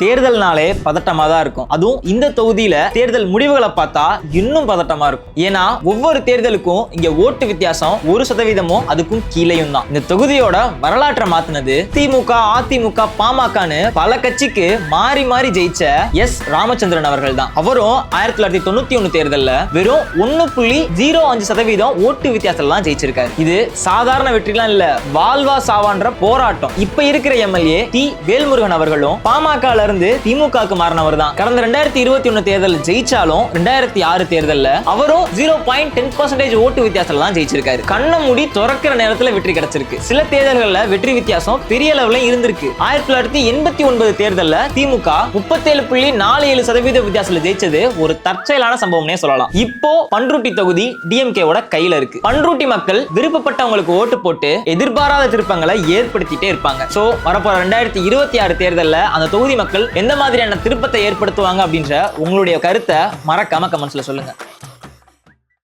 தேர்தல்னாலே பதட்டமா தான் இருக்கும். அதுவும் இந்த தொகுதியில தேர்தல் முடிவுகளை பார்த்தா இன்னும் பதட்டமா இருக்கும். ஏன்னா ஒவ்வொரு தேர்தலுக்கும் இங்க ஓட்டு வித்தியாசம் 1% அதுக்கும் கீழையும் தான். இந்த தொகுதியோட வரலாற்றை மாத்தினது திமுக, அதிமுக, பாமகன்னு பல கட்சிக்கு மாறி மாறி ஜெயிச்ச எஸ் ராமச்சந்திரன் அவர்கள் தான். அவரும் 1991 தேர்தல்ல வெறும் 1.05% ஓட்டு வித்தியாசம் தான் ஜெயிச்சிருக்காரு. இது சாதாரண வெற்றிலாம் இல்ல, வாழ்வா சாவான்ற போராட்டம். இப்ப இருக்கிற எம்எல்ஏ டி வேல்முருகன் அவர்களும் பாமக இருந்து திமுகவுக்கு மாறினவர் தான். கடந்த 2021 தேர்தல் ஜெயிச்சாலும் 2006 தேர்தல்ல அவரும் 0.10% ஓட்டு வித்தியாசத்துல தான் ஜெயிச்சிருக்காரு. கண்ணை மூடி திறக்கிற நேரத்துல வெற்றி கிடைச்சிருக்கு. சில தேர்தல்கள்ல வெற்றி வித்தியாசம் பெரிய லெவல்ல இருந்திருக்கு. 1989 தேர்தல்ல திமுக 37.47% வித்தியாசத்துல ஜெயிச்சது ஒரு தற்செயலான சம்பவம்னே சொல்லலாம். இப்போ பண்ருட்டி தொகுதி டிஎம்கேவோட கையில இருக்கு. பண்ருட்டி மக்கள் விருப்பப்பட்டவங்களுக்கு ஓட்டு போட்டு எதிர்பாராத திருப்பங்களை ஏற்படுத்திட்டே இருப்பாங்க. சோ வரப்போற 2026 தேர்தல்ல அந்த தொகுதி மக்கள் எந்த மாதிரியான திருப்பத்தை ஏற்படுத்துவாங்க அப்படின்ற உங்களுடைய கருத்தை மறக்காம கமெண்ட்ஸ்ல சொல்லுங்க.